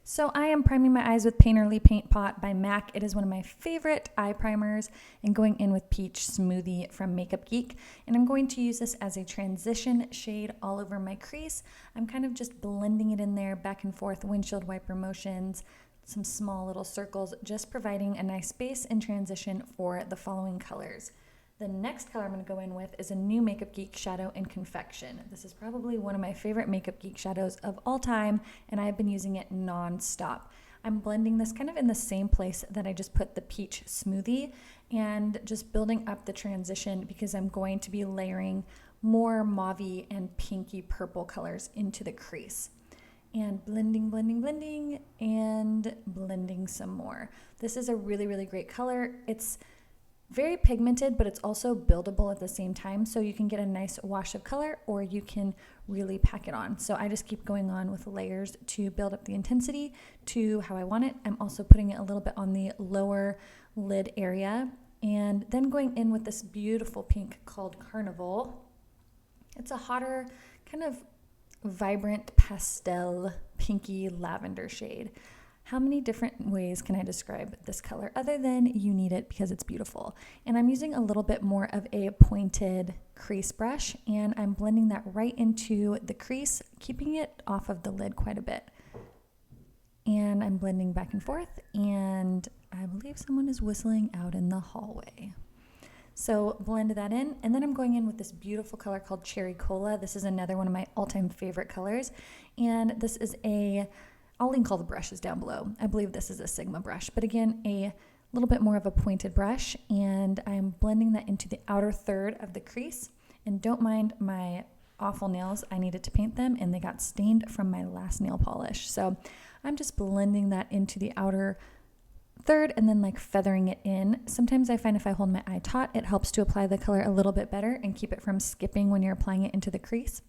So I am priming my eyes with Painterly Paint Pot by MAC. It is one of my favorite eye primers, and going in with Peach Smoothie from Makeup Geek. And I'm going to use this as a transition shade all over my crease. I'm kind of just blending it in there, back and forth, windshield wiper motions, some small little circles, just providing a nice base and transition for the following colors. The next color I'm going to go in with is a new Makeup Geek shadow in Confection. This is probably one of my favorite Makeup Geek shadows of all time, and I have been using it non-stop. I'm blending this kind of in the same place that I just put the Peach Smoothie, and just building up the transition because I'm going to be layering more mauve-y and pinky purple colors into the crease. And blending, blending, blending, and blending some more. This is a really, really great color. It's very pigmented, but it's also buildable at the same time, so you can get a nice wash of color or you can really pack it on. So I just keep going on with layers to build up the intensity to how I want it. I'm also putting it a little bit on the lower lid area, and then going in with this beautiful pink called Carnival. It's a hotter, kind of vibrant pastel pinky lavender shade. How many different ways can I describe this color other than you need it because it's beautiful? And I'm using a little bit more of a pointed crease brush, and I'm blending that right into the crease, keeping it off of the lid quite a bit. And I'm blending back and forth, and I believe someone is whistling out in the hallway. So blend that in, and then I'm going in with this beautiful color called Cherry Cola. This is another one of my all-time favorite colors, and this is I'll link all the brushes down below. I believe this is a Sigma brush, but again, a little bit more of a pointed brush, and I'm blending that into the outer third of the crease. And don't mind my awful nails. I needed to paint them, and they got stained from my last nail polish. So I'm just blending that into the outer third and then like feathering it in. Sometimes I find if I hold my eye taut, it helps to apply the color a little bit better and keep it from skipping when you're applying it into the crease.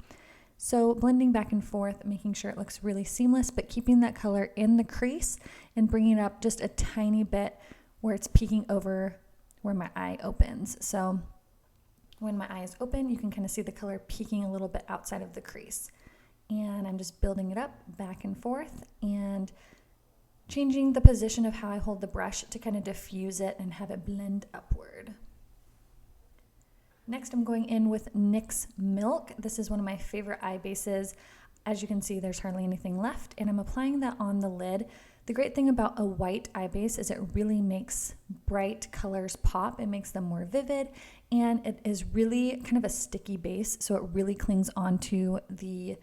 So blending back and forth, making sure it looks really seamless, but keeping that color in the crease and bringing it up just a tiny bit where it's peeking over where my eye opens. So when my eye is open, you can kind of see the color peeking a little bit outside of the crease. And I'm just building it up back and forth and changing the position of how I hold the brush to kind of diffuse it and have it blend upward. Next, I'm going in with NYX Milk. This is one of my favorite eye bases. As you can see, there's hardly anything left, and I'm applying that on the lid. The great thing about a white eye base is it really makes bright colors pop. It makes them more vivid, and it is really kind of a sticky base, so it really clings onto the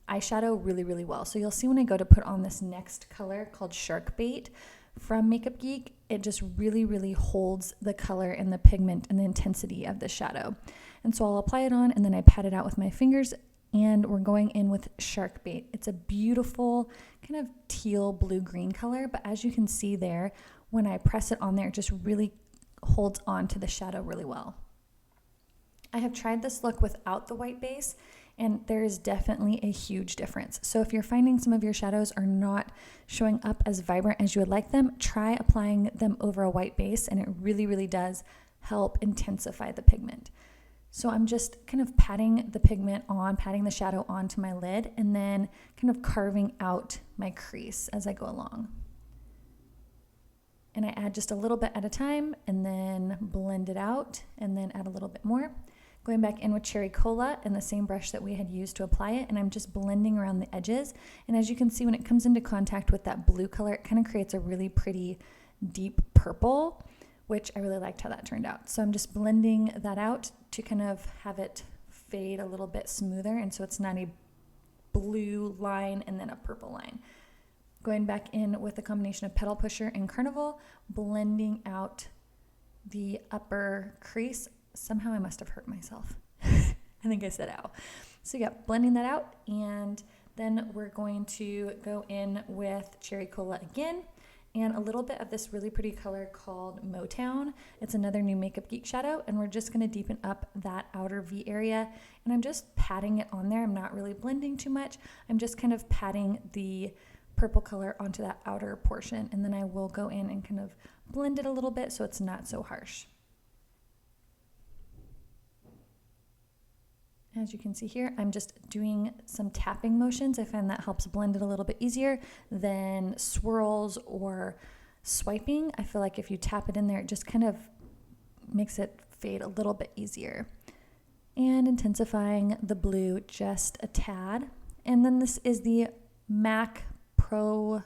eyeshadow really, really well. So you'll see when I go to put on this next color called Shark Bait from Makeup Geek, it just really, really holds the color and the pigment and the intensity of the shadow. And so I'll apply it on, and then I pat it out with my fingers, and we're going in with Shark Bait. It's a beautiful kind of teal blue-green color, but as you can see there, when I press it on there, it just really holds on to the shadow really well. I have tried this look without the white base, and there is definitely a huge difference. So if you're finding some of your shadows are not showing up as vibrant as you would like them, try applying them over a white base, and it really, really does help intensify the pigment. So I'm just kind of patting the shadow onto my lid, and then kind of carving out my crease as I go along. And I add just a little bit at a time, and then blend it out, and then add a little bit more. Going back in with Cherry Cola and the same brush that we had used to apply it, and I'm just blending around the edges. And as you can see, when it comes into contact with that blue color, it kind of creates a really pretty deep purple, which I really liked how that turned out. So I'm just blending that out to kind of have it fade a little bit smoother, and so it's not a blue line and then a purple line. Going back in with a combination of Petal Pusher and Carnival, blending out the upper crease. Somehow I must have hurt myself. I think I said ow. So yeah, blending that out, and then we're going to go in with Cherry Cola again, and a little bit of this really pretty color called Motown. It's another new Makeup Geek shadow, and we're just going to deepen up that outer V area, and I'm just patting it on there. I'm not really blending too much. I'm just kind of patting the purple color onto that outer portion, and then I will go in and kind of blend it a little bit so it's not so harsh. As you can see here, I'm just doing some tapping motions. I find that helps blend it a little bit easier than swirls or swiping. I feel like if you tap it in there, it just kind of makes it fade a little bit easier. And intensifying the blue just a tad. And then this is the MAC Chromographic,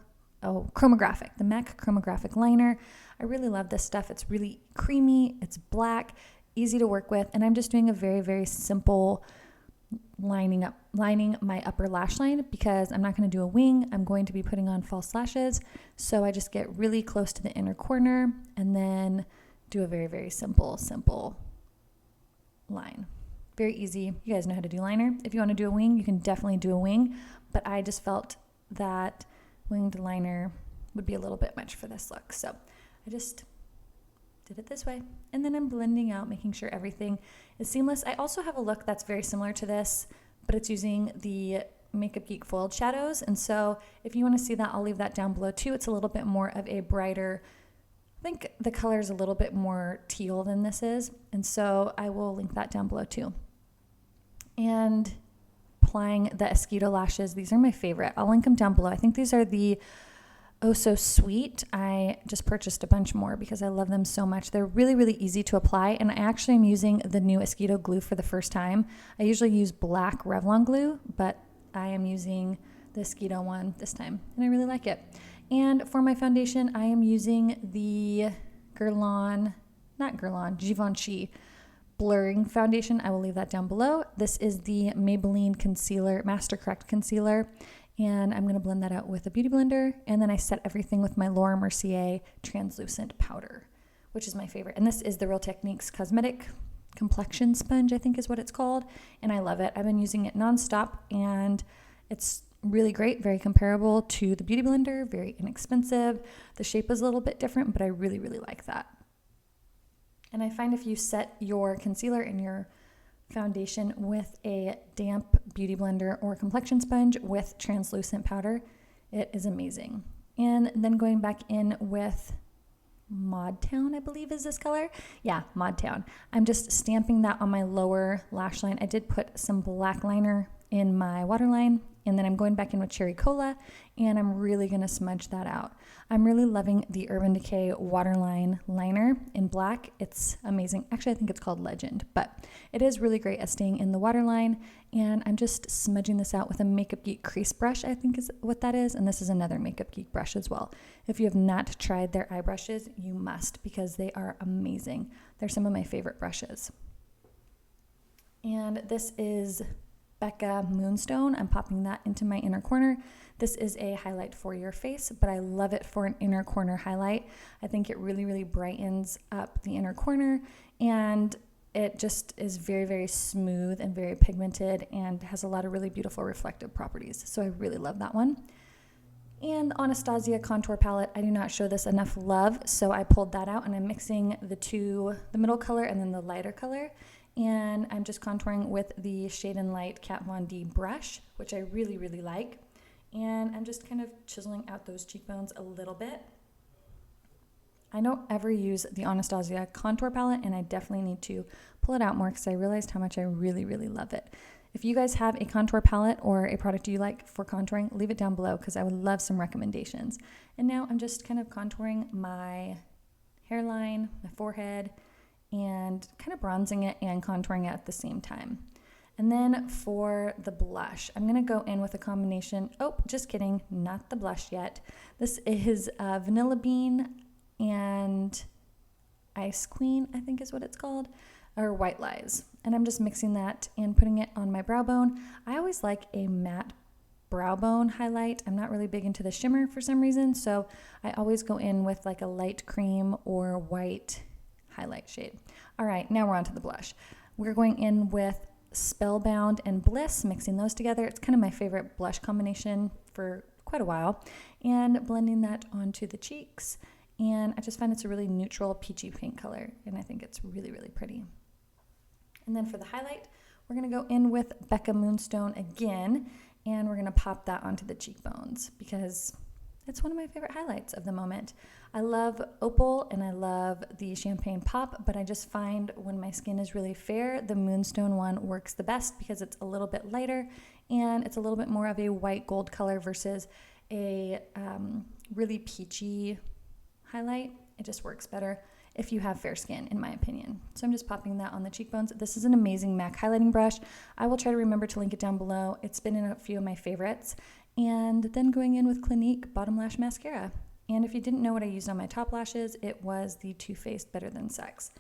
the MAC Chromographic liner. I really love this stuff. It's really creamy, it's black, easy to work with, and I'm just doing a very, very simple lining my upper lash line because I'm not going to do a wing. I'm going to be putting on false lashes. So I just get really close to the inner corner and then do a very, very simple line. Very easy. You guys know how to do liner. If you want to do a wing, you can definitely do a wing, but I just felt that winged liner would be a little bit much for this look. So I just did it this way. And then I'm blending out, making sure everything is seamless. I also have a look that's very similar to this, but it's using the Makeup Geek foiled shadows. And so if you want to see that, I'll leave that down below too. It's a little bit more of a brighter, I think the color is a little bit more teal than this is. And so I will link that down below too. And applying the Esquito lashes. These are my favorite. I'll link them down below. I think these are the Oh So Sweet. I just purchased a bunch more because I love them so much. They're really, really easy to apply, and I actually am using the new Esquito glue for the first time. I usually use black Revlon glue, but I am using the Esquito one this time, and I really like it. And for my foundation, I am using the Givenchy blurring foundation. I will leave that down below. This is the Maybelline Concealer, Master Correct Concealer. And I'm going to blend that out with a beauty blender. And then I set everything with my Laura Mercier translucent powder, which is my favorite. And this is the Real Techniques Cosmetic Complexion Sponge, I think is what it's called. And I love it. I've been using it nonstop and it's really great, very comparable to the beauty blender, very inexpensive. The shape is a little bit different, but I really, really like that. And I find if you set your concealer and your foundation with a damp beauty blender or complexion sponge with translucent powder, it is amazing. And then going back in with Mod Town, I believe is this color. Yeah, Mod Town. I'm just stamping that on my lower lash line. I did put some black liner in my waterline, and then I'm going back in with Cherry Cola, and I'm really going to smudge that out. I'm really loving the Urban Decay Waterline Liner in black. It's amazing. Actually, I think it's called Legend, but it is really great at staying in the waterline, and I'm just smudging this out with a Makeup Geek crease brush, I think is what that is, and this is another Makeup Geek brush as well. If you have not tried their eye brushes, you must because they are amazing. They're some of my favorite brushes. And this is Becca Moonstone. I'm popping that into my inner corner. This is a highlight for your face, but I love it for an inner corner highlight. I think it really, really brightens up the inner corner, and it just is very, very smooth and very pigmented and has a lot of really beautiful reflective properties. So I really love that one. And Anastasia contour palette, I do not show this enough love, so I pulled that out and I'm mixing the middle color and then the lighter color. And I'm just contouring with the Shade and Light Kat Von D brush, which I really, really like. And I'm just kind of chiseling out those cheekbones a little bit. I don't ever use the Anastasia contour palette, and I definitely need to pull it out more because I realized how much I really, really love it. If you guys have a contour palette or a product you like for contouring, leave it down below because I would love some recommendations. And now I'm just kind of contouring my hairline, my forehead, and kind of bronzing it and contouring it at the same time. And then for the blush, I'm going to go in with a combination, just kidding, not the blush yet. This is Vanilla Bean and Ice Queen, I think is what it's called, or White Lies. And I'm just mixing that and putting it on my brow bone. I always like a matte brow bone highlight. I'm not really big into the shimmer for some reason, so I always go in with like a light cream or white highlight shade. All right, now we're on to the blush. We're going in with Spellbound and Bliss, mixing those together. It's kind of my favorite blush combination for quite a while, and blending that onto the cheeks. And I just find it's a really neutral peachy pink color, and I think it's really, really pretty. And then for the highlight, we're going to go in with Becca Moonstone again, and we're going to pop that onto the cheekbones because it's one of my favorite highlights of the moment. I love Opal and I love the Champagne Pop, but I just find when my skin is really fair, the Moonstone one works the best because it's a little bit lighter and it's a little bit more of a white gold color versus a really peachy highlight. It just works better if you have fair skin, in my opinion. So I'm just popping that on the cheekbones. This is an amazing MAC highlighting brush. I will try to remember to link it down below. It's been in a few of my favorites. And then going in with Clinique Bottom Lash Mascara. And if you didn't know what I used on my top lashes, it was the Too Faced Better Than Sex,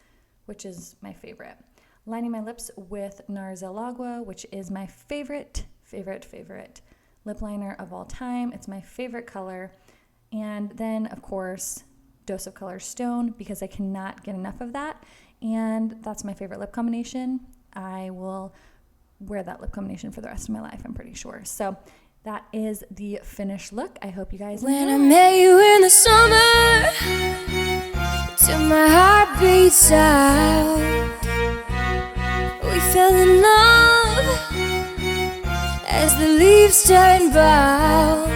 which is my favorite. Lining my lips with NARS El Agua, which is my favorite lip liner of all time. It's my favorite color. And then, of course, Dose of Color Stone, because I cannot get enough of that. And that's my favorite lip combination. I will wear that lip combination for the rest of my life, I'm pretty sure. So that is the finished look. I hope you guys enjoy. When I met you in the summer, till my heart beats out, we fell in love as the leaves turn brown.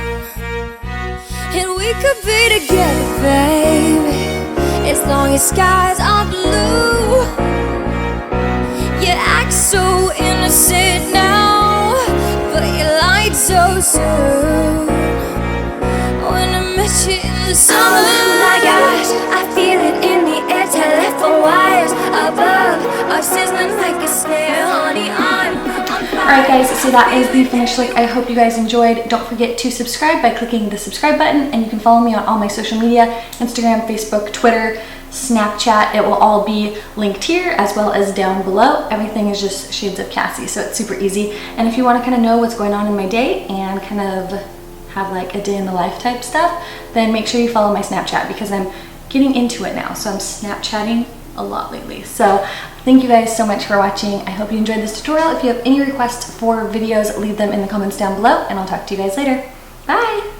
And we could be together, baby, as long as skies are blue. You act so innocent now, but you lied so soon. When I met you in the summer, oh my gosh, I feel it in the air. Telephone wires above are sizzling like a snare. Honey, I'm on fire. Alright guys, so that is the finished look. I hope you guys enjoyed. Don't forget to subscribe by clicking the subscribe button, and you can follow me on all my social media, Instagram, Facebook, Twitter, Snapchat. It will all be linked here as well as down below. Everything is just Shades of Cassie, so it's super easy. And if you want to kind of know what's going on in my day and kind of have like a day in the life type stuff, then make sure you follow my Snapchat because I'm getting into it now. So I'm Snapchatting a lot lately. So thank you guys so much for watching. I hope you enjoyed this tutorial. If you have any requests for videos, leave them in the comments down below, and I'll talk to you guys later. Bye!